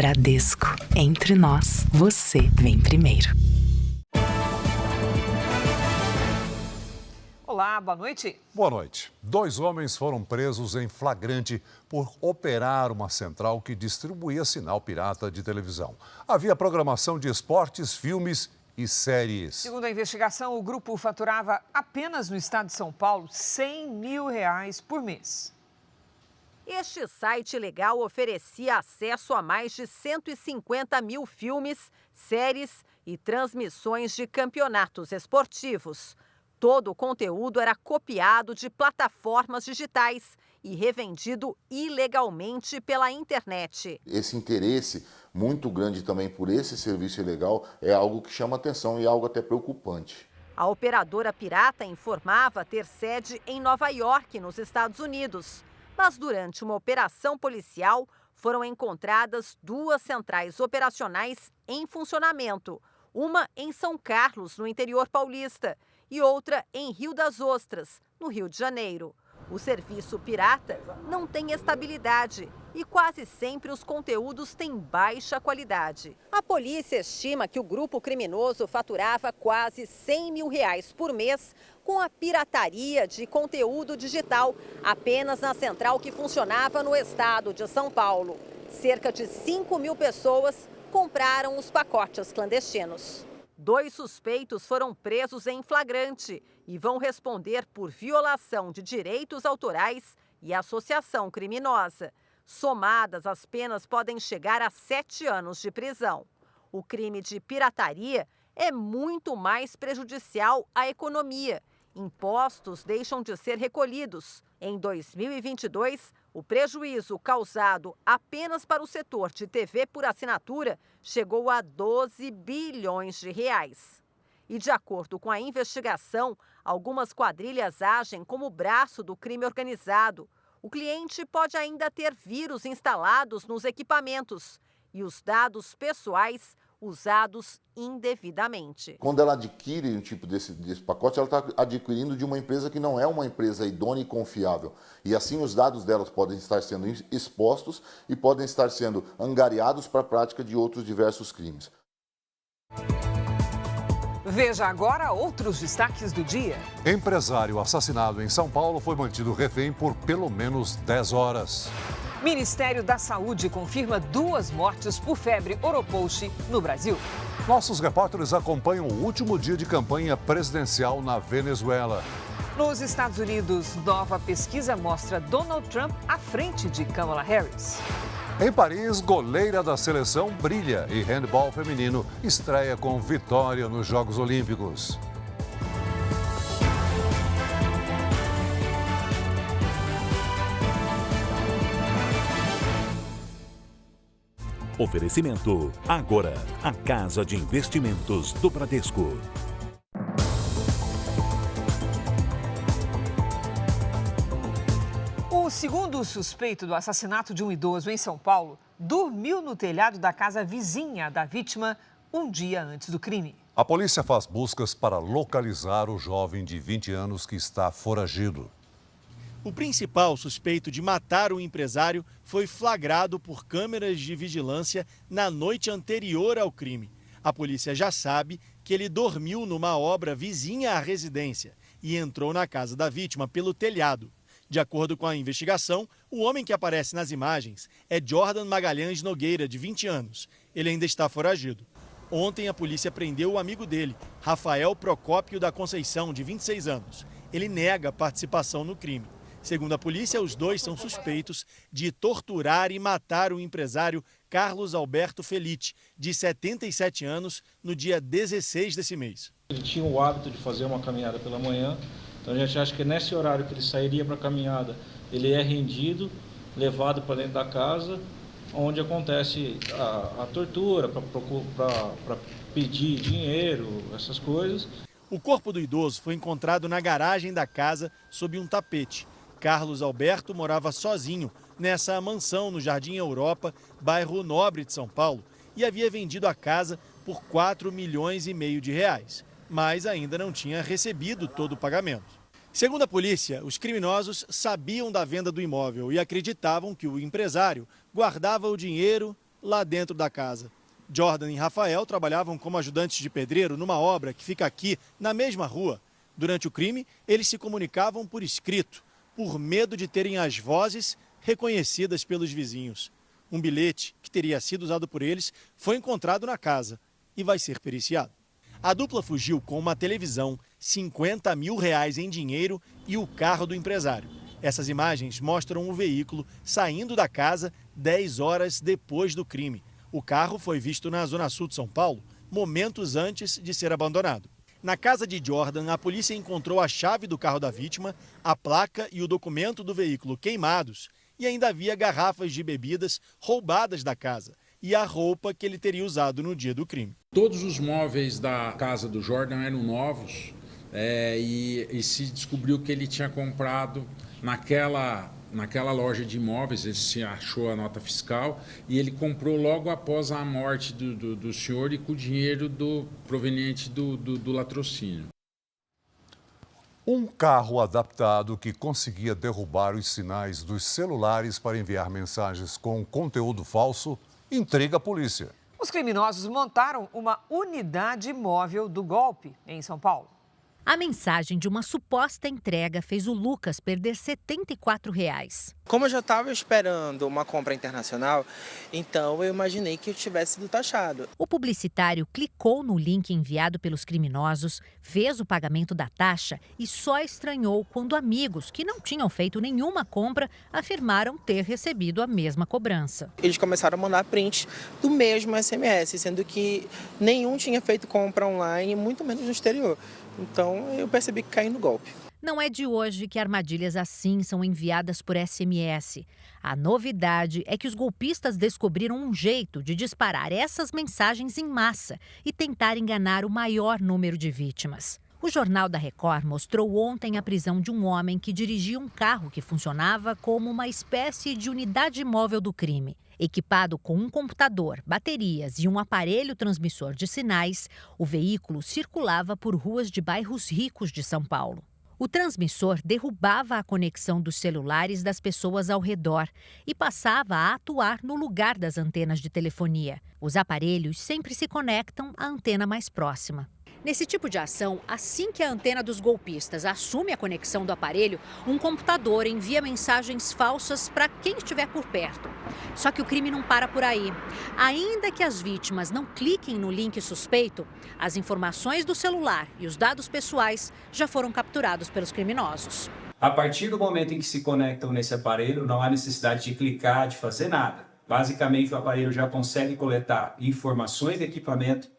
Bradesco. Entre nós, você vem primeiro. Olá, boa noite. Boa noite. 2 homens foram presos em flagrante por operar uma central que distribuía sinal pirata de televisão. Havia programação de esportes, filmes e séries. Segundo a investigação, o grupo faturava apenas no estado de São Paulo R$100 mil por mês. Este site ilegal oferecia acesso a mais de 150 mil filmes, séries e transmissões de campeonatos esportivos. Todo o conteúdo era copiado de plataformas digitais e revendido ilegalmente pela internet. Esse interesse muito grande também por esse serviço ilegal é algo que chama atenção e é algo até preocupante. A operadora pirata informava ter sede em Nova York, nos Estados Unidos. Mas durante uma operação policial, foram encontradas 2 centrais operacionais em funcionamento. Uma em São Carlos, no interior paulista, e outra em Rio das Ostras, no Rio de Janeiro. O serviço pirata não tem estabilidade e quase sempre os conteúdos têm baixa qualidade. A polícia estima que o grupo criminoso faturava quase R$100 mil por mês com a pirataria de conteúdo digital, apenas na central que funcionava no estado de São Paulo. Cerca de 5 mil pessoas compraram os pacotes clandestinos. 2 suspeitos foram presos em flagrante e vão responder por violação de direitos autorais e associação criminosa. Somadas, as penas podem chegar a 7 anos de prisão. O crime de pirataria é muito mais prejudicial à economia. Impostos deixam de ser recolhidos. Em 2022, o prejuízo causado apenas para o setor de TV por assinatura chegou a 12 bilhões de reais. E de acordo com a investigação, algumas quadrilhas agem como braço do crime organizado. O cliente pode ainda ter vírus instalados nos equipamentos e os dados pessoais usados indevidamente. Quando ela adquire um tipo desse pacote, ela está adquirindo de uma empresa que não é uma empresa idônea e confiável. E assim os dados delas podem estar sendo expostos e podem estar sendo angariados para a prática de outros diversos crimes. Veja agora outros destaques do dia. Empresário assassinado em São Paulo foi mantido refém por pelo menos 10 horas. Ministério da Saúde confirma 2 mortes por febre oropouche no Brasil. Nossos repórteres acompanham o último dia de campanha presidencial na Venezuela. Nos Estados Unidos, nova pesquisa mostra Donald Trump à frente de Kamala Harris. Em Paris, goleira da seleção brilha e handebol feminino estreia com vitória nos Jogos Olímpicos. Oferecimento. Agora, a Casa de Investimentos do Bradesco. O segundo suspeito do assassinato de um idoso em São Paulo dormiu no telhado da casa vizinha da vítima um dia antes do crime. A polícia faz buscas para localizar o jovem de 20 anos que está foragido. O principal suspeito de matar o empresário foi flagrado por câmeras de vigilância na noite anterior ao crime. A polícia já sabe que ele dormiu numa obra vizinha à residência e entrou na casa da vítima pelo telhado. De acordo com a investigação, o homem que aparece nas imagens é Jordan Magalhães Nogueira, de 20 anos. Ele ainda está foragido. Ontem, a polícia prendeu o amigo dele, Rafael Procópio da Conceição, de 26 anos. Ele nega participação no crime. Segundo a polícia, os 2 são suspeitos de torturar e matar o empresário Carlos Alberto Felite, de 77 anos, no dia 16 desse mês. Ele tinha o hábito de fazer uma caminhada pela manhã, então a gente acha que nesse horário que ele sairia para a caminhada, ele é rendido, levado para dentro da casa, onde acontece a tortura, para pedir dinheiro, essas coisas. O corpo do idoso foi encontrado na garagem da casa sob um tapete. Carlos Alberto morava sozinho nessa mansão no Jardim Europa, bairro Nobre de São Paulo, e havia vendido a casa por R$4,5 milhões de reais, mas ainda não tinha recebido todo o pagamento. Segundo a polícia, os criminosos sabiam da venda do imóvel e acreditavam que o empresário guardava o dinheiro lá dentro da casa. Jordan e Rafael trabalhavam como ajudantes de pedreiro numa obra que fica aqui, na mesma rua. Durante o crime, eles se comunicavam por escrito, por medo de terem as vozes reconhecidas pelos vizinhos. Um bilhete, que teria sido usado por eles, foi encontrado na casa e vai ser periciado. A dupla fugiu com uma televisão, R$50 mil em dinheiro e o carro do empresário. Essas imagens mostram o veículo saindo da casa 10 horas depois do crime. O carro foi visto na zona sul de São Paulo, momentos antes de ser abandonado. Na casa de Jordan, a polícia encontrou a chave do carro da vítima, a placa e o documento do veículo queimados, e ainda havia garrafas de bebidas roubadas da casa e a roupa que ele teria usado no dia do crime. Todos os móveis da casa do Jordan eram novos e se descobriu que ele tinha comprado naquela loja de imóveis. Ele se achou a nota fiscal e ele comprou logo após a morte do senhor e com o dinheiro proveniente do latrocínio. Um carro adaptado que conseguia derrubar os sinais dos celulares para enviar mensagens com conteúdo falso intriga a polícia. Os criminosos montaram uma unidade móvel do golpe em São Paulo. A mensagem de uma suposta entrega fez o Lucas perder R$ 74. Como eu já estava esperando uma compra internacional, então eu imaginei que eu tivesse sido taxado. O publicitário clicou no link enviado pelos criminosos, fez o pagamento da taxa e só estranhou quando amigos que não tinham feito nenhuma compra afirmaram ter recebido a mesma cobrança. Eles começaram a mandar print do mesmo SMS, sendo que nenhum tinha feito compra online, muito menos no exterior. Então eu percebi que caí no golpe. Não é de hoje que armadilhas assim são enviadas por SMS. A novidade é que os golpistas descobriram um jeito de disparar essas mensagens em massa e tentar enganar o maior número de vítimas. O Jornal da Record mostrou ontem a prisão de um homem que dirigia um carro que funcionava como uma espécie de unidade móvel do crime. Equipado com um computador, baterias e um aparelho transmissor de sinais, o veículo circulava por ruas de bairros ricos de São Paulo. O transmissor derrubava a conexão dos celulares das pessoas ao redor e passava a atuar no lugar das antenas de telefonia. Os aparelhos sempre se conectam à antena mais próxima. Nesse tipo de ação, assim que a antena dos golpistas assume a conexão do aparelho, um computador envia mensagens falsas para quem estiver por perto. Só que o crime não para por aí. Ainda que as vítimas não cliquem no link suspeito, as informações do celular e os dados pessoais já foram capturados pelos criminosos. A partir do momento em que se conectam nesse aparelho, não há necessidade de clicar, de fazer nada. Basicamente, o aparelho já consegue coletar informações do equipamento,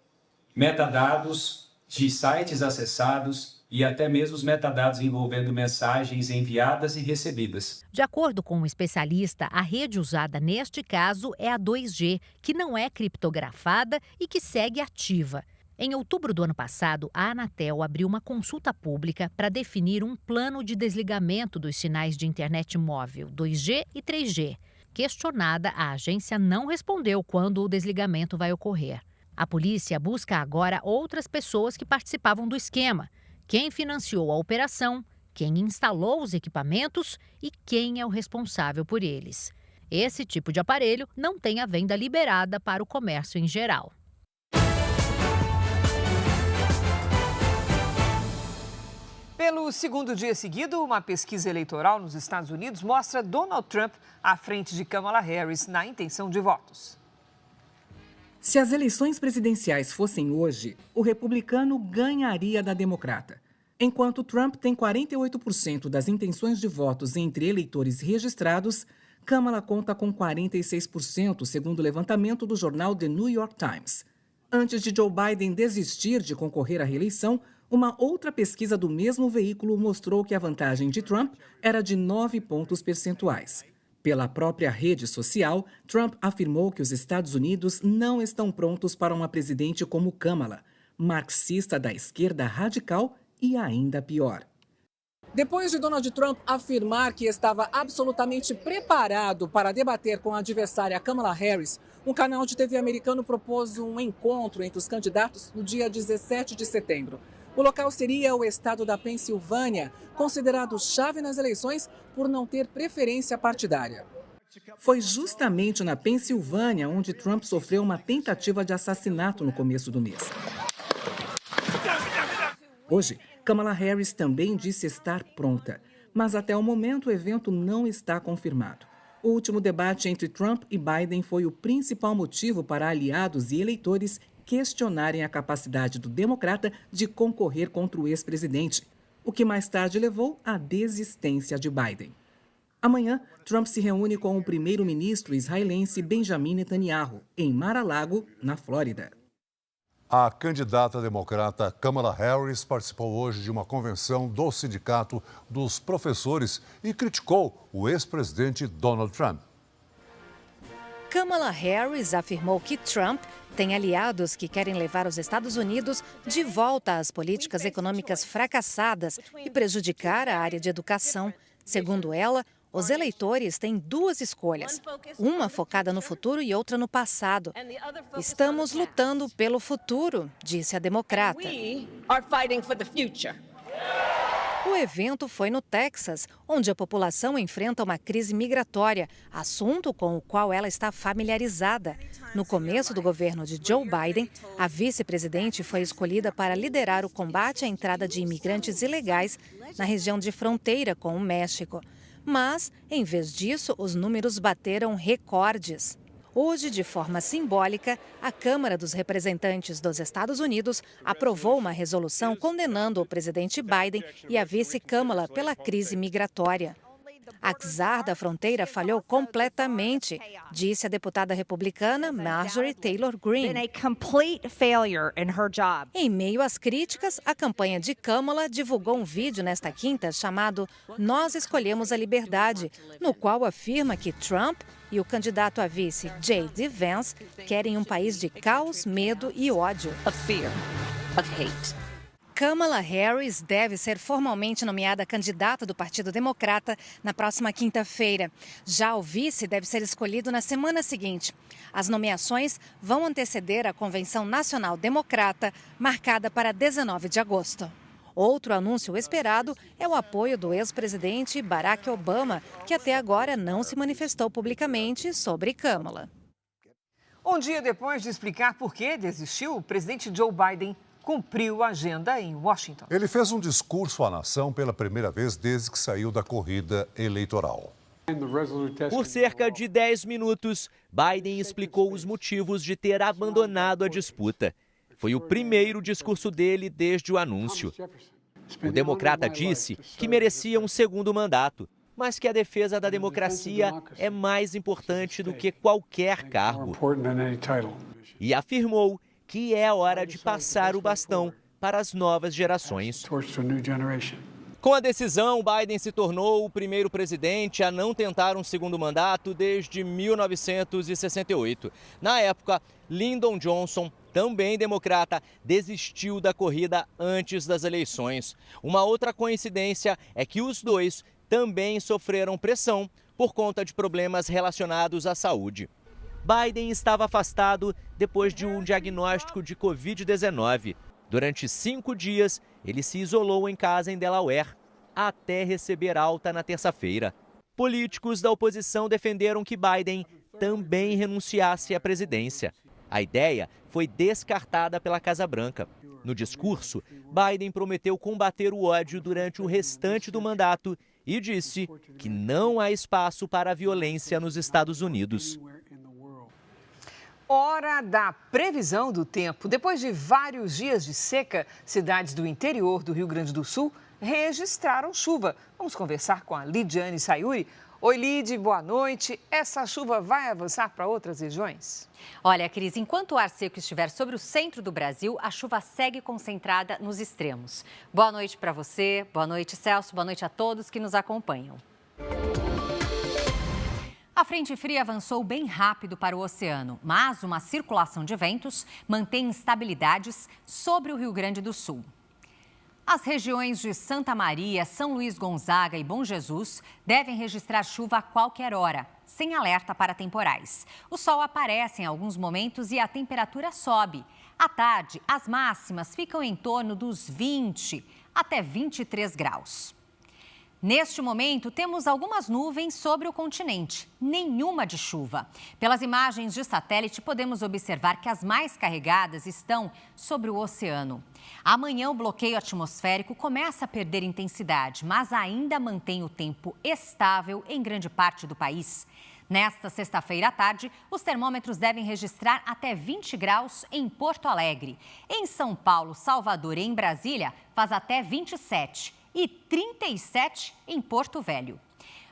metadados de sites acessados e até mesmo os metadados envolvendo mensagens enviadas e recebidas. De acordo com um especialista, a rede usada neste caso é a 2G, que não é criptografada e que segue ativa. Em outubro do ano passado, a Anatel abriu uma consulta pública para definir um plano de desligamento dos sinais de internet móvel 2G e 3G. Questionada, a agência não respondeu quando o desligamento vai ocorrer. A polícia busca agora outras pessoas que participavam do esquema, quem financiou a operação, quem instalou os equipamentos e quem é o responsável por eles. Esse tipo de aparelho não tem a venda liberada para o comércio em geral. Pelo segundo dia seguido, uma pesquisa eleitoral nos Estados Unidos mostra Donald Trump à frente de Kamala Harris na intenção de votos. Se as eleições presidenciais fossem hoje, o republicano ganharia da democrata. Enquanto Trump tem 48% das intenções de votos entre eleitores registrados, Kamala conta com 46%, segundo o levantamento do jornal The New York Times. Antes de Joe Biden desistir de concorrer à reeleição, uma outra pesquisa do mesmo veículo mostrou que a vantagem de Trump era de 9 pontos percentuais. Pela própria rede social, Trump afirmou que os Estados Unidos não estão prontos para uma presidente como Kamala, marxista da esquerda radical e ainda pior. Depois de Donald Trump afirmar que estava absolutamente preparado para debater com a adversária Kamala Harris, um canal de TV americano propôs um encontro entre os candidatos no dia 17 de setembro. O local seria o estado da Pensilvânia, considerado chave nas eleições por não ter preferência partidária. Foi justamente na Pensilvânia onde Trump sofreu uma tentativa de assassinato no começo do mês. Hoje, Kamala Harris também disse estar pronta, mas até o momento o evento não está confirmado. O último debate entre Trump e Biden foi o principal motivo para aliados e eleitores questionarem a capacidade do democrata de concorrer contra o ex-presidente, o que mais tarde levou à desistência de Biden. Amanhã, Trump se reúne com o primeiro-ministro israelense Benjamin Netanyahu, em Mar-a-Lago, na Flórida. A candidata democrata Kamala Harris participou hoje de uma convenção do Sindicato dos Professores e criticou o ex-presidente Donald Trump. Kamala Harris afirmou que Trump tem aliados que querem levar os Estados Unidos de volta às políticas econômicas fracassadas e prejudicar a área de educação. Segundo ela, os eleitores têm duas escolhas, uma focada no futuro e outra no passado. Estamos lutando pelo futuro, disse a democrata. O evento foi no Texas, onde a população enfrenta uma crise migratória, assunto com o qual ela está familiarizada. No começo do governo de Joe Biden, a vice-presidente foi escolhida para liderar o combate à entrada de imigrantes ilegais na região de fronteira com o México. Mas, em vez disso, os números bateram recordes. Hoje, de forma simbólica, a Câmara dos Representantes dos Estados Unidos aprovou uma resolução condenando o presidente Biden e a vice Kamala pela crise migratória. A czar da fronteira falhou completamente, disse a deputada republicana Marjorie Taylor Greene. Em meio às críticas, a campanha de Kamala divulgou um vídeo nesta quinta chamado Nós Escolhemos a Liberdade, no qual afirma que Trump e o candidato a vice J.D. Vance querem um país de caos, medo e ódio. Kamala Harris deve ser formalmente nomeada candidata do Partido Democrata na próxima quinta-feira. Já o vice deve ser escolhido na semana seguinte. As nomeações vão anteceder a Convenção Nacional Democrata, marcada para 19 de agosto. Outro anúncio esperado é o apoio do ex-presidente Barack Obama, que até agora não se manifestou publicamente sobre Kamala. Um dia depois de explicar por que desistiu, o presidente Joe Biden cumpriu a agenda em Washington. Ele fez um discurso à nação pela primeira vez desde que saiu da corrida eleitoral. Por cerca de 10 minutos, Biden explicou os motivos de ter abandonado a disputa. Foi o primeiro discurso dele desde o anúncio. O democrata disse que merecia um segundo mandato, mas que a defesa da democracia é mais importante do que qualquer cargo. E afirmou que é hora de passar o bastão para as novas gerações. Com a decisão, Biden se tornou o primeiro presidente a não tentar um segundo mandato desde 1968. Na época, Lyndon Johnson, também democrata, desistiu da corrida antes das eleições. Uma outra coincidência é que os dois também sofreram pressão por conta de problemas relacionados à saúde. Biden estava afastado depois de um diagnóstico de Covid-19. Durante 5 dias, ele se isolou em casa em Delaware, até receber alta na terça-feira. Políticos da oposição defenderam que Biden também renunciasse à presidência. A ideia foi descartada pela Casa Branca. No discurso, Biden prometeu combater o ódio durante o restante do mandato e disse que não há espaço para a violência nos Estados Unidos. Hora da previsão do tempo. Depois de vários dias de seca, cidades do interior do Rio Grande do Sul registraram chuva. Vamos conversar com a Lidiane Sayuri. Oi, Lid, boa noite. Essa chuva vai avançar para outras regiões? Olha, Cris, enquanto o ar seco estiver sobre o centro do Brasil, a chuva segue concentrada nos extremos. Boa noite para você, boa noite, Celso, boa noite a todos que nos acompanham. A frente fria avançou bem rápido para o oceano, mas uma circulação de ventos mantém instabilidades sobre o Rio Grande do Sul. As regiões de Santa Maria, São Luís Gonzaga e Bom Jesus devem registrar chuva a qualquer hora, sem alerta para temporais. O sol aparece em alguns momentos e a temperatura sobe. À tarde, as máximas ficam em torno dos 20 até 23 graus. Neste momento, temos algumas nuvens sobre o continente, nenhuma de chuva. Pelas imagens de satélite, podemos observar que as mais carregadas estão sobre o oceano. Amanhã, o bloqueio atmosférico começa a perder intensidade, mas ainda mantém o tempo estável em grande parte do país. Nesta sexta-feira à tarde, os termômetros devem registrar até 20 graus em Porto Alegre. Em São Paulo, Salvador e em Brasília, faz até 27 e 37 em Porto Velho.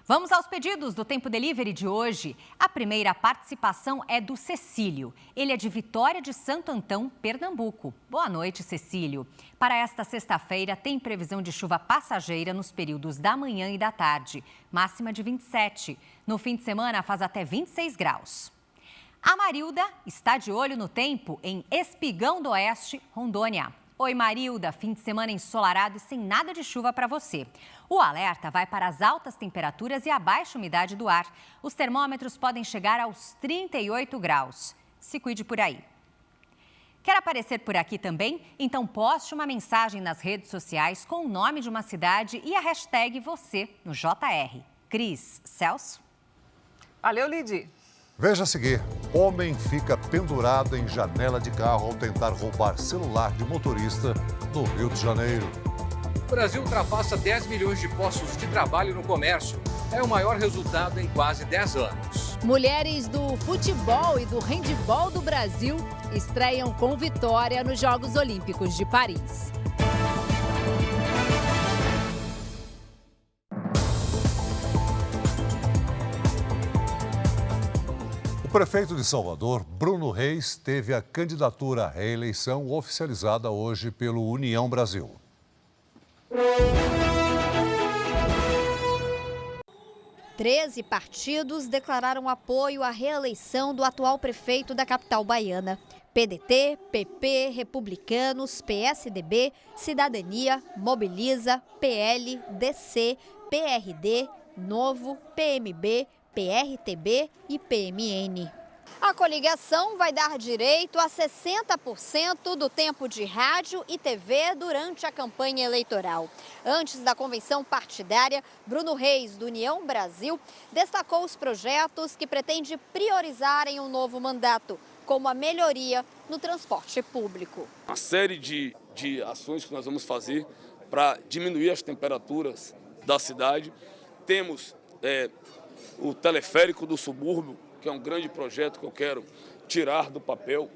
Vamos aos pedidos do Tempo Delivery de hoje. A primeira participação é do Cecílio. Ele é de Vitória de Santo Antão, Pernambuco. Boa noite, Cecílio. Para esta sexta-feira, tem previsão de chuva passageira nos períodos da manhã e da tarde. Máxima de 27. No fim de semana, faz até 26 graus. A Marilda está de olho no tempo em Espigão do Oeste, Rondônia. Oi, Marilda, fim de semana ensolarado e sem nada de chuva para você. O alerta vai para as altas temperaturas e a baixa umidade do ar. Os termômetros podem chegar aos 38 graus. Se cuide por aí. Quer aparecer por aqui também? Então poste uma mensagem nas redes sociais com o nome de uma cidade e a hashtag você no JR. Cris, Celso? Valeu, Lidy. Veja a seguir, homem fica pendurado em janela de carro ao tentar roubar celular de motorista no Rio de Janeiro. O Brasil ultrapassa 10 milhões de postos de trabalho no comércio. É o maior resultado em quase 10 anos. Mulheres do futebol e do handebol do Brasil estreiam com vitória nos Jogos Olímpicos de Paris. O prefeito de Salvador, Bruno Reis, teve a candidatura à reeleição oficializada hoje pelo União Brasil. 13 partidos declararam apoio à reeleição do atual prefeito da capital baiana. PDT, PP, Republicanos, PSDB, Cidadania, Mobiliza, PL, DC, PRD, Novo, PMB, PRTB e PMN. A coligação vai dar direito a 60% do tempo de rádio e TV durante a campanha eleitoral. Antes da convenção partidária, Bruno Reis, do União Brasil, destacou os projetos que pretende priorizar em um novo mandato, como a melhoria no transporte público. Uma série de ações que nós vamos fazer para diminuir as temperaturas da cidade. Temos o teleférico do subúrbio, que é um grande projeto que eu quero tirar do papel.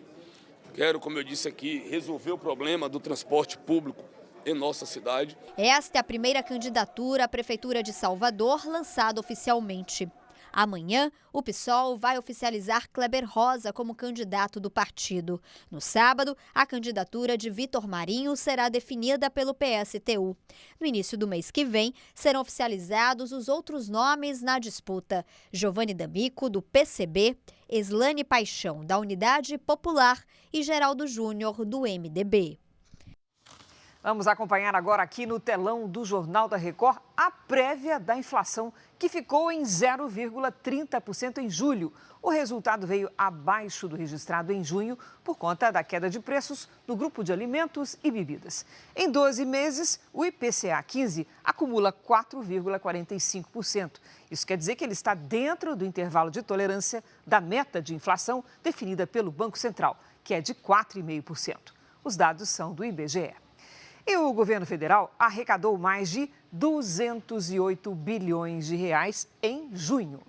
Quero, como eu disse aqui, resolver o problema do transporte público em nossa cidade. Esta é a primeira candidatura à Prefeitura de Salvador lançada oficialmente. Amanhã, o PSOL vai oficializar Kleber Rosa como candidato do partido. No sábado, a candidatura de Vitor Marinho será definida pelo PSTU. No início do mês que vem, serão oficializados os outros nomes na disputa: Giovanni D'Amico, do PCB, Eslane Paixão, da Unidade Popular e Geraldo Júnior, do MDB. Vamos acompanhar agora aqui no telão do Jornal da Record a prévia da inflação, que ficou em 0,30% em julho. O resultado veio abaixo do registrado em junho por conta da queda de preços no grupo de alimentos e bebidas. Em 12 meses, o IPCA 15 acumula 4,45%. Isso quer dizer que ele está dentro do intervalo de tolerância da meta de inflação definida pelo Banco Central, que é de 4,5%. Os dados são do IBGE. E o governo federal arrecadou mais de 208 bilhões de reais em junho.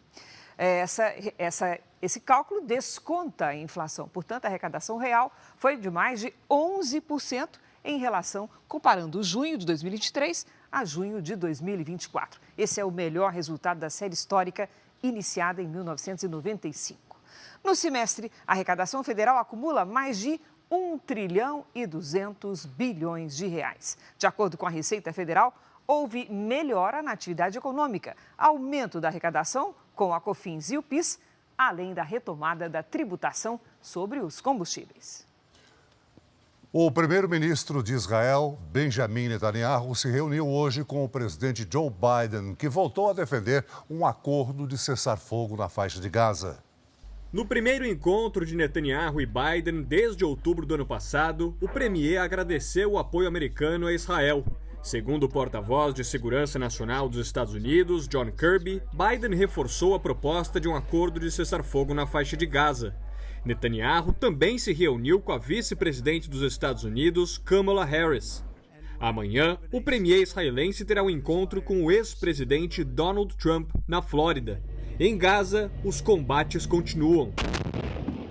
Esse cálculo desconta a inflação. Portanto, a arrecadação real foi de mais de 11% em relação, comparando junho de 2023 a junho de 2024. Esse é o melhor resultado da série histórica iniciada em 1995. No semestre, a arrecadação federal acumula mais de 1 trilhão e 200 bilhões de reais. De acordo com a Receita Federal, houve melhora na atividade econômica, aumento da arrecadação com a COFINS e o PIS, além da retomada da tributação sobre os combustíveis. O primeiro-ministro de Israel, Benjamin Netanyahu, se reuniu hoje com o presidente Joe Biden, que voltou a defender um acordo de cessar-fogo na faixa de Gaza. No primeiro encontro de Netanyahu e Biden desde outubro do ano passado, o premier agradeceu o apoio americano a Israel. Segundo o porta-voz de Segurança Nacional dos Estados Unidos, John Kirby, Biden reforçou a proposta de um acordo de cessar-fogo na faixa de Gaza. Netanyahu também se reuniu com a vice-presidente dos Estados Unidos, Kamala Harris. Amanhã, o premier israelense terá um encontro com o ex-presidente Donald Trump na Flórida. Em Gaza, os combates continuam.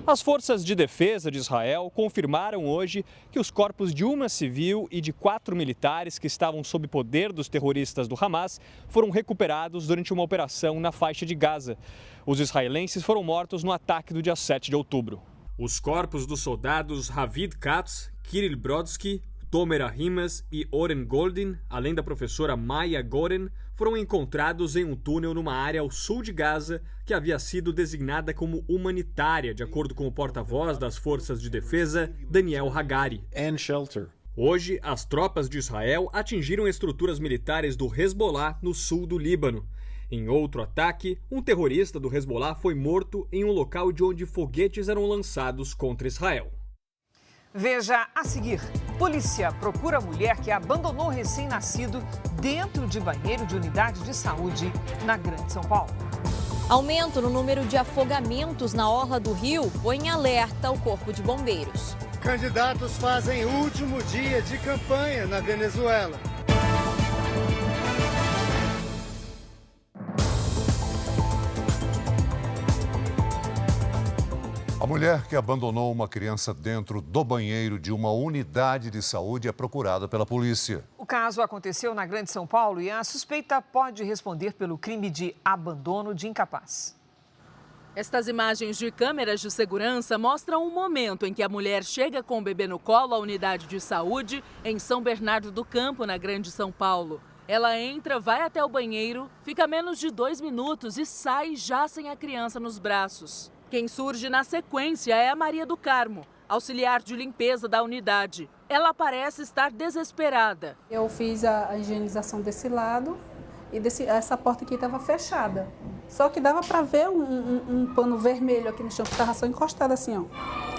As forças de defesa de Israel confirmaram hoje que os corpos de uma civil e de 4 militares que estavam sob poder dos terroristas do Hamas foram recuperados durante uma operação na faixa de Gaza. Os israelenses foram mortos no ataque do dia 7 de outubro. Os corpos dos soldados Ravid Katz, Kirill Brodsky, Tomer Ahimas e Oren Goldin, além da professora Maya Goren, foram encontrados em um túnel numa área ao sul de Gaza que havia sido designada como humanitária, de acordo com o porta-voz das Forças de Defesa, Daniel Hagari. Hoje, as tropas de Israel atingiram estruturas militares do Hezbollah no sul do Líbano. Em outro ataque, um terrorista do Hezbollah foi morto em um local de onde foguetes eram lançados contra Israel. Veja a seguir. Polícia procura mulher que abandonou recém-nascido dentro de banheiro de unidade de saúde na Grande São Paulo. Aumento no número de afogamentos na orla do Rio põe em alerta o Corpo de Bombeiros. Candidatos fazem último dia de campanha na Venezuela. A mulher que abandonou uma criança dentro do banheiro de uma unidade de saúde é procurada pela polícia. O caso aconteceu na Grande São Paulo e a suspeita pode responder pelo crime de abandono de incapaz. Estas imagens de câmeras de segurança mostram um momento em que a mulher chega com o bebê no colo à unidade de saúde em São Bernardo do Campo, na Grande São Paulo. Ela entra, vai até o banheiro, fica menos de 2 minutos e sai já sem a criança nos braços. Quem surge na sequência é a Maria do Carmo, auxiliar de limpeza da unidade. Ela parece estar desesperada. Eu fiz a higienização desse lado e essa porta aqui estava fechada. Só que dava para ver um pano vermelho aqui no chão, que estava só encostado assim, ó.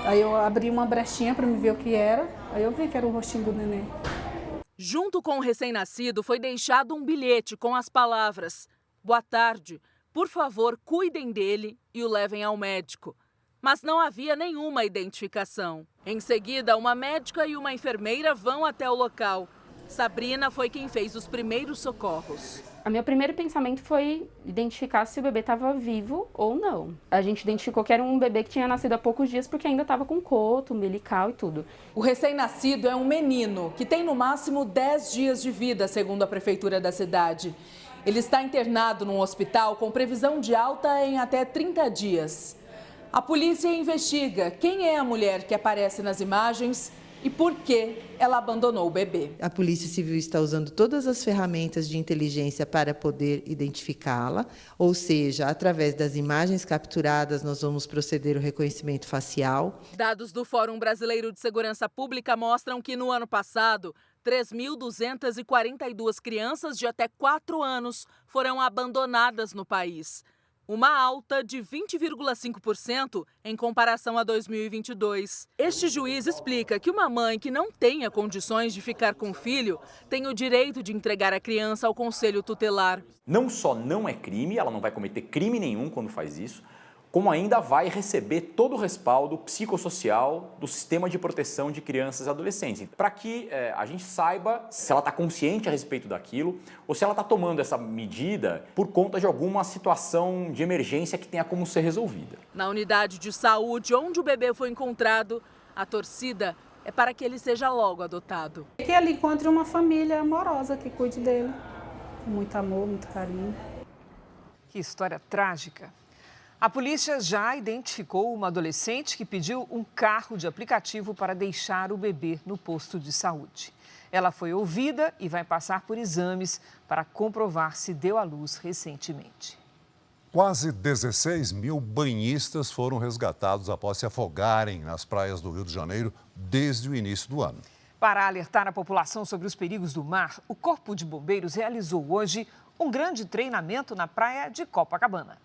Aí eu abri uma brechinha para me ver o que era, aí eu vi que era o rostinho do neném. Junto com o recém-nascido foi deixado um bilhete com as palavras: "Boa tarde. Por favor, cuidem dele e o levem ao médico." Mas não havia nenhuma identificação. Em seguida, uma médica e uma enfermeira vão até o local. Sabrina foi quem fez os primeiros socorros. O meu primeiro pensamento foi identificar se o bebê estava vivo ou não. A gente identificou que era um bebê que tinha nascido há poucos dias porque ainda estava com coto, umbilical e tudo. O recém-nascido é um menino que tem no máximo 10 dias de vida, segundo a prefeitura da cidade. Ele está internado num hospital com previsão de alta em até 30 dias. A polícia investiga quem é a mulher que aparece nas imagens e por que ela abandonou o bebê. A Polícia Civil está usando todas as ferramentas de inteligência para poder identificá-la, ou seja, através das imagens capturadas, nós vamos proceder ao reconhecimento facial. Dados do Fórum Brasileiro de Segurança Pública mostram que no ano passado, 3.242 crianças de até 4 anos foram abandonadas no país. Uma alta de 20,5% em comparação a 2022. Este juiz explica que uma mãe que não tenha condições de ficar com o filho tem o direito de entregar a criança ao conselho tutelar. Não só não é crime, ela não vai cometer crime nenhum quando faz isso, como ainda vai receber todo o respaldo psicossocial do sistema de proteção de crianças e adolescentes, para que a gente saiba se ela está consciente a respeito daquilo ou se ela está tomando essa medida por conta de alguma situação de emergência que tenha como ser resolvida. Na unidade de saúde onde o bebê foi encontrado, a torcida é para que ele seja logo adotado. Que ele encontre uma família amorosa que cuide dele, com muito amor, muito carinho. Que história trágica. A polícia já identificou uma adolescente que pediu um carro de aplicativo para deixar o bebê no posto de saúde. Ela foi ouvida e vai passar por exames para comprovar se deu à luz recentemente. Quase 16 mil banhistas foram resgatados após se afogarem nas praias do Rio de Janeiro desde o início do ano. Para alertar a população sobre os perigos do mar, o Corpo de Bombeiros realizou hoje um grande treinamento na praia de Copacabana.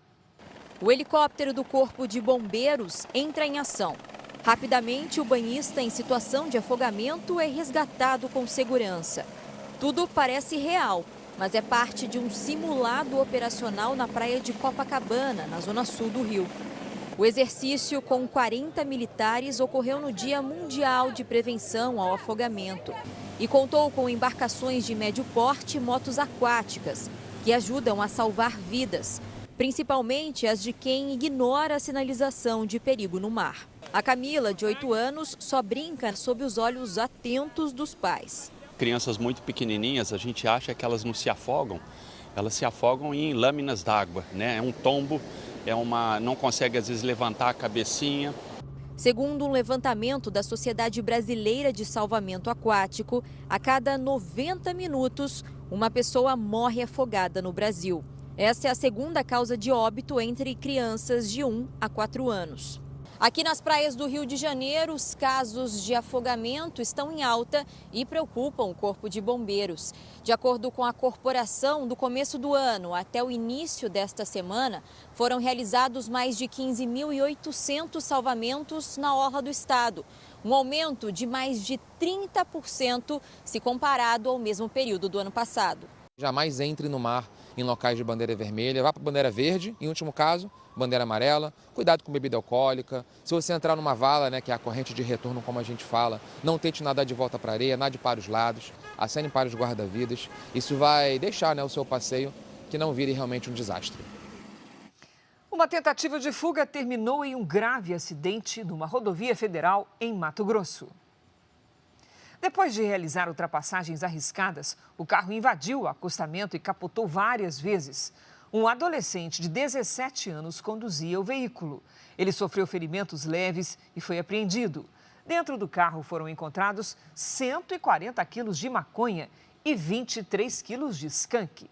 O helicóptero do Corpo de Bombeiros entra em ação. Rapidamente, o banhista em situação de afogamento é resgatado com segurança. Tudo parece real, mas é parte de um simulado operacional na praia de Copacabana, na zona sul do Rio. O exercício com 40 militares ocorreu no Dia Mundial de Prevenção ao Afogamento e contou com embarcações de médio porte e motos aquáticas, que ajudam a salvar vidas, principalmente as de quem ignora a sinalização de perigo no mar. A Camila, de 8 anos, só brinca sob os olhos atentos dos pais. Crianças muito pequenininhas, a gente acha que elas não se afogam, elas se afogam em lâminas d'água, né? É um tombo, não consegue às vezes levantar a cabecinha. Segundo um levantamento da Sociedade Brasileira de Salvamento Aquático, a cada 90 minutos, uma pessoa morre afogada no Brasil. Essa é a segunda causa de óbito entre crianças de 1 a 4 anos. Aqui nas praias do Rio de Janeiro, os casos de afogamento estão em alta e preocupam o Corpo de Bombeiros. De acordo com a corporação, do começo do ano até o início desta semana, foram realizados mais de 15.800 salvamentos na orla do estado, um aumento de mais de 30% se comparado ao mesmo período do ano passado. Jamais entre no mar em locais de bandeira vermelha, vá para a bandeira verde, em último caso, bandeira amarela, cuidado com bebida alcoólica. Se você entrar numa vala, né, que é a corrente de retorno, como a gente fala, não tente nadar de volta para a areia, nade para os lados, acene para os guarda-vidas. Isso vai deixar, né, o seu passeio que não vire realmente um desastre. Uma tentativa de fuga terminou em um grave acidente numa rodovia federal em Mato Grosso. Depois de realizar ultrapassagens arriscadas, o carro invadiu o acostamento e capotou várias vezes. Um adolescente de 17 anos conduzia o veículo. Ele sofreu ferimentos leves e foi apreendido. Dentro do carro foram encontrados 140 quilos de maconha e 23 quilos de skunk.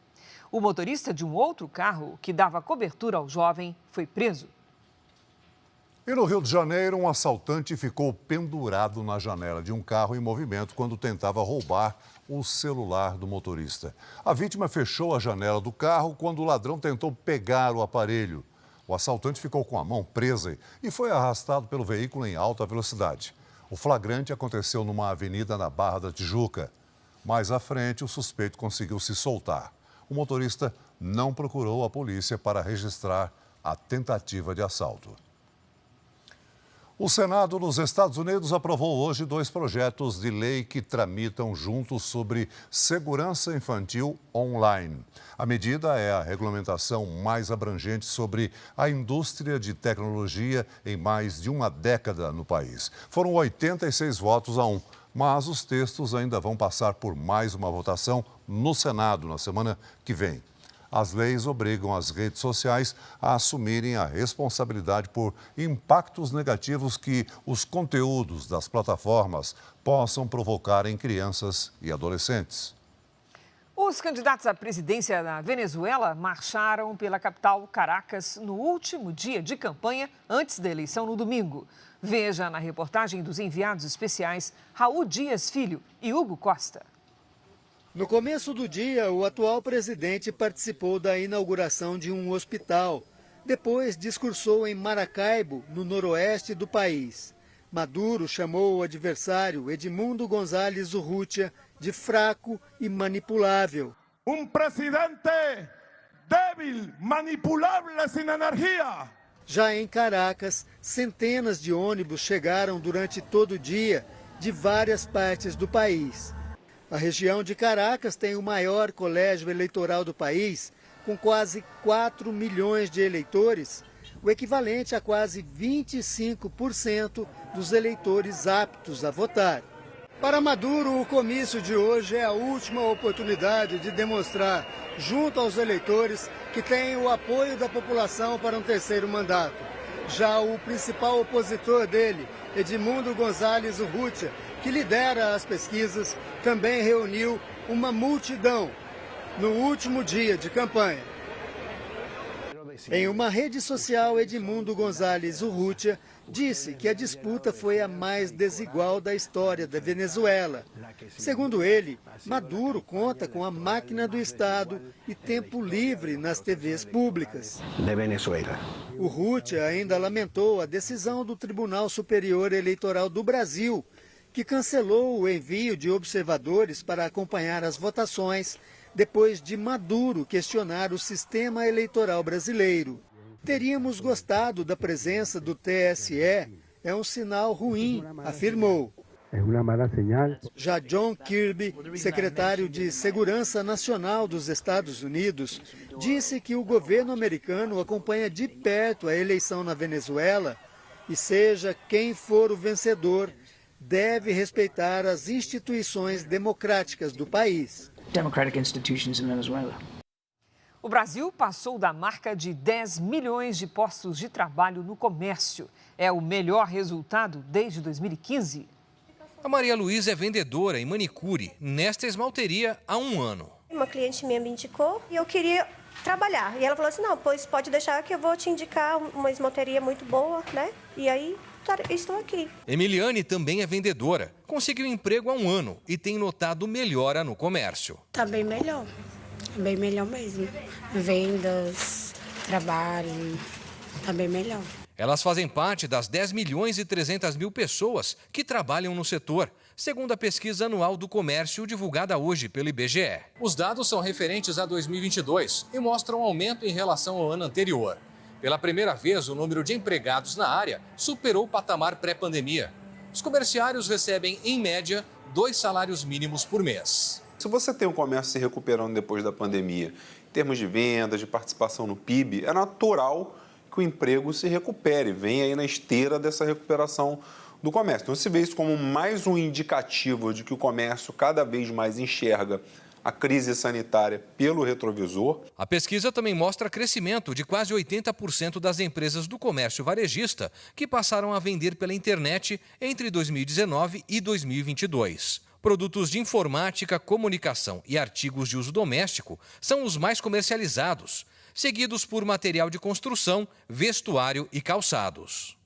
O motorista de um outro carro, que dava cobertura ao jovem, foi preso. E no Rio de Janeiro, um assaltante ficou pendurado na janela de um carro em movimento quando tentava roubar o celular do motorista. A vítima fechou a janela do carro quando o ladrão tentou pegar o aparelho. O assaltante ficou com a mão presa e foi arrastado pelo veículo em alta velocidade. O flagrante aconteceu numa avenida na Barra da Tijuca. Mais à frente, o suspeito conseguiu se soltar. O motorista não procurou a polícia para registrar a tentativa de assalto. O Senado nos Estados Unidos aprovou hoje 2 projetos de lei que tramitam juntos sobre segurança infantil online. A medida é a regulamentação mais abrangente sobre a indústria de tecnologia em mais de uma década no país. Foram 86 votos a 1, mas os textos ainda vão passar por mais uma votação no Senado na semana que vem. As leis obrigam as redes sociais a assumirem a responsabilidade por impactos negativos que os conteúdos das plataformas possam provocar em crianças e adolescentes. Os candidatos à presidência da Venezuela marcharam pela capital, Caracas, no último dia de campanha antes da eleição no domingo. Veja na reportagem dos enviados especiais Raul Dias Filho e Hugo Costa. No começo do dia, o atual presidente participou da inauguração de um hospital. Depois, discursou em Maracaibo, no noroeste do país. Maduro chamou o adversário, Edmundo González Urrutia, de fraco e manipulável. Um presidente débil, manipulável, sem energia. Já em Caracas, centenas de ônibus chegaram durante todo o dia de várias partes do país. A região de Caracas tem o maior colégio eleitoral do país, com quase 4 milhões de eleitores, o equivalente a quase 25% dos eleitores aptos a votar. Para Maduro, o comício de hoje é a última oportunidade de demonstrar, junto aos eleitores, que tem o apoio da população para um terceiro mandato. Já o principal opositor dele, Edmundo González Urrutia, que lidera as pesquisas, também reuniu uma multidão no último dia de campanha. Em uma rede social, Edmundo González Urrutia disse que a disputa foi a mais desigual da história da Venezuela. Segundo ele, Maduro conta com a máquina do Estado e tempo livre nas TVs públicas. Urrutia ainda lamentou a decisão do Tribunal Superior Eleitoral do Brasil, que cancelou o envio de observadores para acompanhar as votações depois de Maduro questionar o sistema eleitoral brasileiro. Teríamos gostado da presença do TSE, é um sinal ruim, afirmou. Já John Kirby, secretário de Segurança Nacional dos Estados Unidos, disse que o governo americano acompanha de perto a eleição na Venezuela e, seja quem for o vencedor, deve respeitar as instituições democráticas do país. O Brasil passou da marca de 10 milhões de postos de trabalho no comércio. É o melhor resultado desde 2015. A Maria Luísa é vendedora em manicure nesta esmalteria há um ano. Uma cliente minha me indicou e eu queria trabalhar. E ela falou assim, não, pois pode deixar que eu vou te indicar uma esmalteria muito boa, né? E aí, estou aqui. Emiliane também é vendedora. Conseguiu emprego há um ano e tem notado melhora no comércio. Tá bem melhor mesmo. Vendas, trabalho, tá bem melhor. Elas fazem parte das 10 milhões e 300 mil pessoas que trabalham no setor, segundo a pesquisa anual do comércio divulgada hoje pelo IBGE. Os dados são referentes a 2022 e mostram um aumento em relação ao ano anterior. Pela primeira vez, o número de empregados na área superou o patamar pré-pandemia. Os comerciários recebem, em média, 2 salários mínimos por mês. Se você tem o comércio se recuperando depois da pandemia, em termos de vendas, de participação no PIB, é natural que o emprego se recupere, vem aí na esteira dessa recuperação do comércio. Então, se vê isso como mais um indicativo de que o comércio cada vez mais enxerga a crise sanitária pelo retrovisor. A pesquisa também mostra crescimento de quase 80% das empresas do comércio varejista que passaram a vender pela internet entre 2019 e 2022. Produtos de informática, comunicação e artigos de uso doméstico são os mais comercializados, seguidos por material de construção, vestuário e calçados.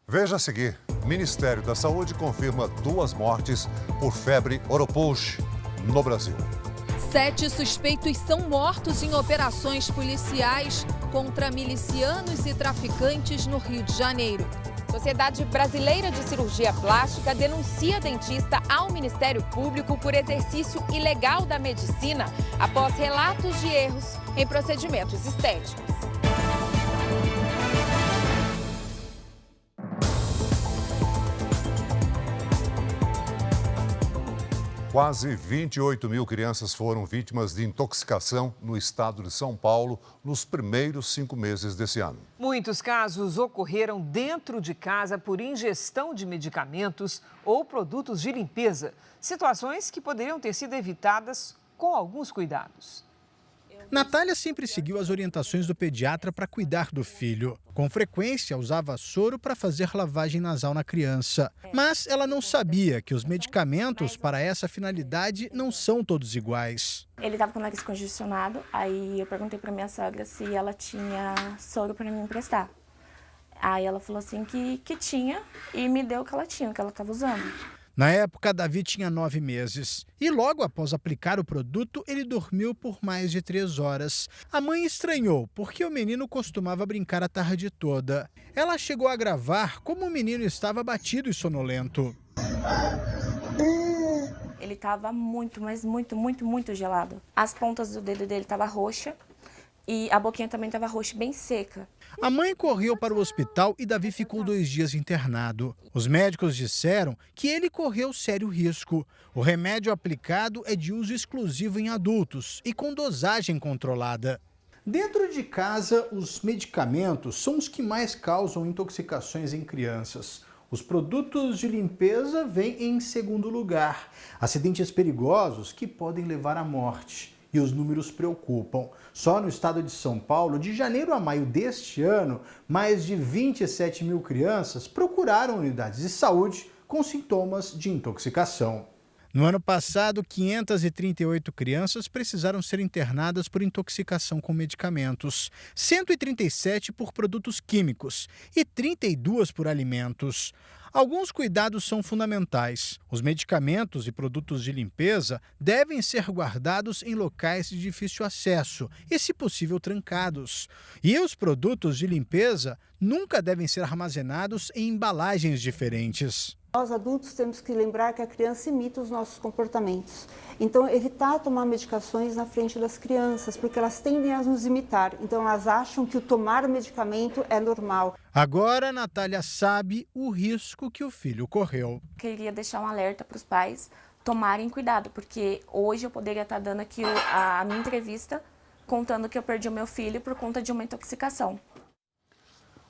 Veja a seguir. Ministério da Saúde confirma 2 mortes por febre oropouche no Brasil. 7 suspeitos são mortos em operações policiais contra milicianos e traficantes no Rio de Janeiro. Sociedade Brasileira de Cirurgia Plástica denuncia dentista ao Ministério Público por exercício ilegal da medicina após relatos de erros em procedimentos estéticos. Quase 28 mil crianças foram vítimas de intoxicação no estado de São Paulo nos primeiros 5 meses desse ano. Muitos casos ocorreram dentro de casa por ingestão de medicamentos ou produtos de limpeza. Situações que poderiam ter sido evitadas com alguns cuidados. Natália sempre seguiu as orientações do pediatra para cuidar do filho. Com frequência, usava soro para fazer lavagem nasal na criança. Mas ela não sabia que os medicamentos para essa finalidade não são todos iguais. Ele estava com o nariz congestionado, aí eu perguntei para minha sogra se ela tinha soro para me emprestar. Aí ela falou assim que tinha e me deu o que ela tinha, o que ela estava usando. Na época, Davi tinha 9 meses e logo após aplicar o produto, ele dormiu por mais de 3 horas. A mãe estranhou porque o menino costumava brincar a tarde toda. Ela chegou a gravar como o menino estava abatido e sonolento. Ele estava muito, mas muito gelado. As pontas do dedo dele estavam roxas e a boquinha também estava roxa, bem seca. A mãe correu para o hospital e Davi ficou 2 dias internado. Os médicos disseram que ele correu sério risco. O remédio aplicado é de uso exclusivo em adultos e com dosagem controlada. Dentro de casa, os medicamentos são os que mais causam intoxicações em crianças. Os produtos de limpeza vêm em segundo lugar. Acidentes perigosos que podem levar à morte. E os números preocupam. Só no estado de São Paulo, de janeiro a maio deste ano, mais de 27 mil crianças procuraram unidades de saúde com sintomas de intoxicação. No ano passado, 538 crianças precisaram ser internadas por intoxicação com medicamentos, 137 por produtos químicos e 32 por alimentos. Alguns cuidados são fundamentais. Os medicamentos e produtos de limpeza devem ser guardados em locais de difícil acesso e, se possível, trancados. E os produtos de limpeza nunca devem ser armazenados em embalagens diferentes. Nós adultos temos que lembrar que a criança imita os nossos comportamentos. Então, evitar tomar medicações na frente das crianças, porque elas tendem a nos imitar. Então, elas acham que o tomar o medicamento é normal. Agora, a Natália sabe o risco que o filho correu. Queria deixar um alerta para os pais tomarem cuidado, porque hoje eu poderia estar dando aqui a minha entrevista contando que eu perdi o meu filho por conta de uma intoxicação.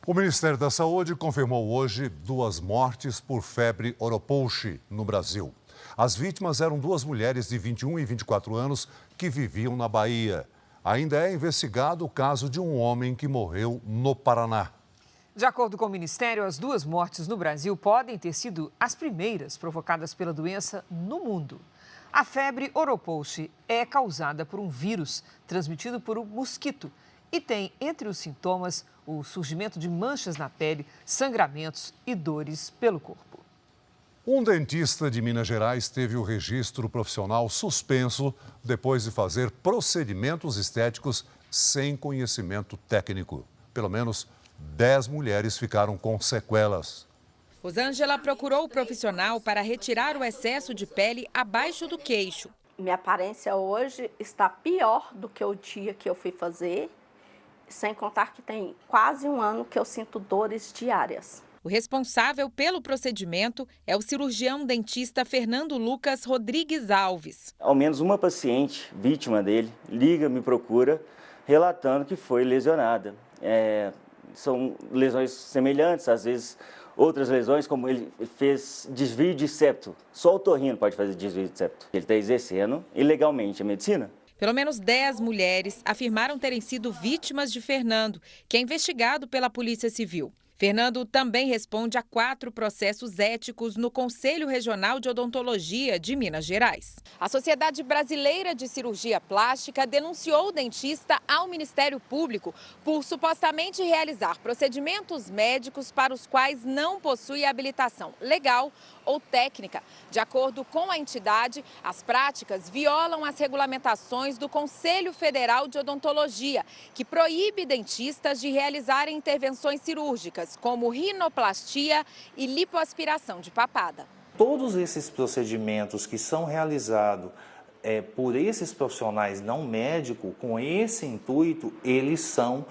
O Ministério da Saúde confirmou hoje 2 mortes por febre oropouche no Brasil. As vítimas eram 2 mulheres de 21 e 24 anos que viviam na Bahia. Ainda é investigado o caso de um homem que morreu no Paraná. De acordo com o Ministério, as 2 mortes no Brasil podem ter sido as primeiras provocadas pela doença no mundo. A febre oropouche é causada por um vírus transmitido por um mosquito e tem entre os sintomas o surgimento de manchas na pele, sangramentos e dores pelo corpo. Um dentista de Minas Gerais teve o registro profissional suspenso depois de fazer procedimentos estéticos sem conhecimento técnico. Pelo menos 10 mulheres ficaram com sequelas. Rosângela procurou o profissional para retirar o excesso de pele abaixo do queixo. Minha aparência hoje está pior do que o dia que eu fui fazer, sem contar que tem quase 1 ano que eu sinto dores diárias. O responsável pelo procedimento é o cirurgião dentista Fernando Lucas Rodrigues Alves. Ao menos uma paciente, vítima dele, liga, me procura, relatando que foi lesionada. São lesões semelhantes, às vezes outras lesões, como ele fez desvio de septo. Só o otorrino pode fazer desvio de septo. Ele está exercendo ilegalmente a medicina. Pelo menos 10 mulheres afirmaram terem sido vítimas de Fernando, que é investigado pela Polícia Civil. Fernando também responde a 4 processos éticos no Conselho Regional de Odontologia de Minas Gerais. A Sociedade Brasileira de Cirurgia Plástica denunciou o dentista ao Ministério Público por supostamente realizar procedimentos médicos para os quais não possui habilitação legal ou técnica. De acordo com a entidade, as práticas violam as regulamentações do Conselho Federal de Odontologia, que proíbe dentistas de realizarem intervenções cirúrgicas, como rinoplastia e lipoaspiração de papada. Todos esses procedimentos que são realizados por esses profissionais não médicos, com esse intuito, eles são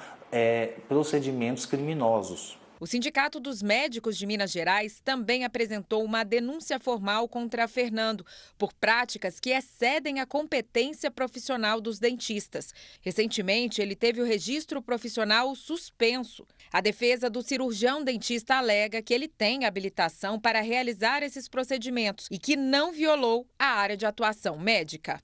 procedimentos criminosos. O Sindicato dos Médicos de Minas Gerais também apresentou uma denúncia formal contra Fernando por práticas que excedem a competência profissional dos dentistas. Recentemente, ele teve o registro profissional suspenso. A defesa do cirurgião dentista alega que ele tem habilitação para realizar esses procedimentos e que não violou a área de atuação médica.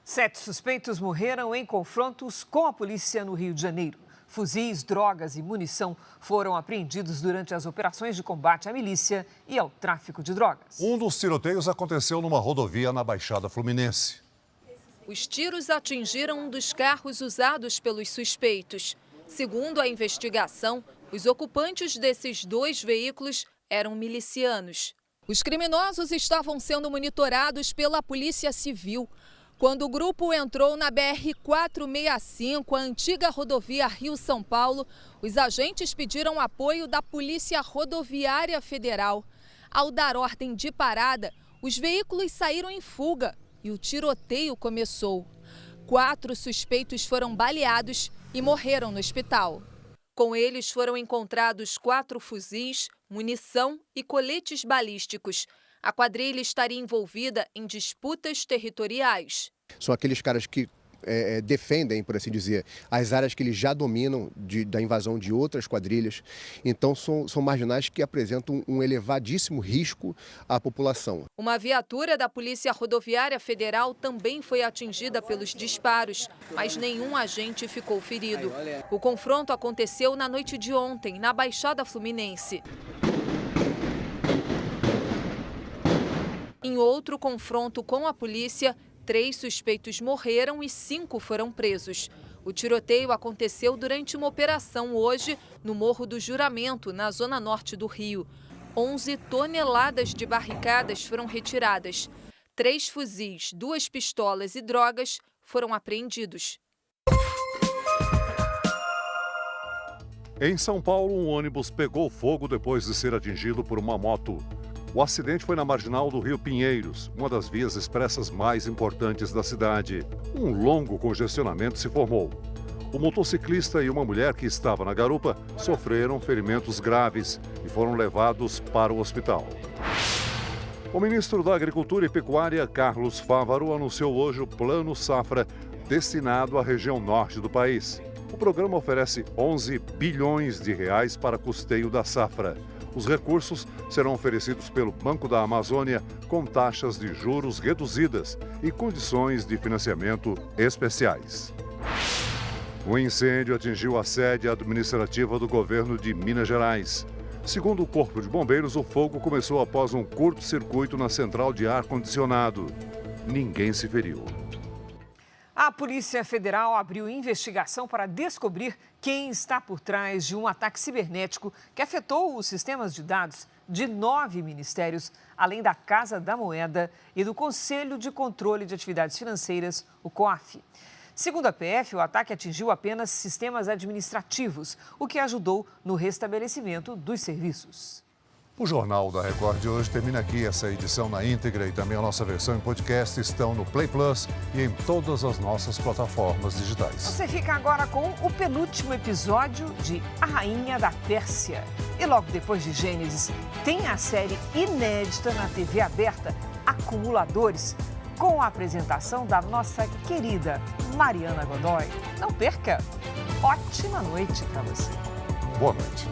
7 suspeitos morreram em confrontos com a polícia no Rio de Janeiro. Fuzis, drogas e munição foram apreendidos durante as operações de combate à milícia e ao tráfico de drogas. Um dos tiroteios aconteceu numa rodovia na Baixada Fluminense. Os tiros atingiram um dos carros usados pelos suspeitos. Segundo a investigação, os ocupantes desses 2 veículos eram milicianos. Os criminosos estavam sendo monitorados pela Polícia Civil. Quando o grupo entrou na BR-465, a antiga rodovia Rio-São Paulo, os agentes pediram apoio da Polícia Rodoviária Federal. Ao dar ordem de parada, os veículos saíram em fuga e o tiroteio começou. 4 suspeitos foram baleados e morreram no hospital. Com eles foram encontrados 4 fuzis, munição e coletes balísticos. A quadrilha estaria envolvida em disputas territoriais. São aqueles caras que defendem, por assim dizer, as áreas que eles já dominam da invasão de outras quadrilhas. Então, são marginais que apresentam um elevadíssimo risco à população. Uma viatura da Polícia Rodoviária Federal também foi atingida pelos disparos, mas nenhum agente ficou ferido. O confronto aconteceu na noite de ontem, na Baixada Fluminense. Em outro confronto com a polícia, 3 suspeitos morreram e 5 foram presos. O tiroteio aconteceu durante uma operação hoje no Morro do Juramento, na zona norte do Rio. 11 toneladas de barricadas foram retiradas. 3 fuzis, 2 pistolas e drogas foram apreendidos. Em São Paulo, um ônibus pegou fogo depois de ser atingido por uma moto. O acidente foi na marginal do Rio Pinheiros, uma das vias expressas mais importantes da cidade. Um longo congestionamento se formou. O motociclista e uma mulher que estava na garupa sofreram ferimentos graves e foram levados para o hospital. O ministro da Agricultura e Pecuária, Carlos Fávaro, anunciou hoje o Plano Safra, destinado à região norte do país. O programa oferece 11 bilhões de reais para custeio da safra. Os recursos serão oferecidos pelo Banco da Amazônia com taxas de juros reduzidas e condições de financiamento especiais. O incêndio atingiu a sede administrativa do governo de Minas Gerais. Segundo o Corpo de Bombeiros, o fogo começou após um curto-circuito na central de ar-condicionado. Ninguém se feriu. A Polícia Federal abriu investigação para descobrir quem está por trás de um ataque cibernético que afetou os sistemas de dados de 9 ministérios, além da Casa da Moeda e do Conselho de Controle de Atividades Financeiras, o COAF. Segundo a PF, o ataque atingiu apenas sistemas administrativos, o que ajudou no restabelecimento dos serviços. O Jornal da Record de hoje termina aqui. Essa edição na íntegra e também a nossa versão em podcast estão no Play Plus e em todas as nossas plataformas digitais. Você fica agora com o penúltimo episódio de A Rainha da Pérsia. E logo depois de Gênesis, tem a série inédita na TV aberta, Acumuladores, com a apresentação da nossa querida Mariana Godoy. Não perca! Ótima noite para você. Boa noite.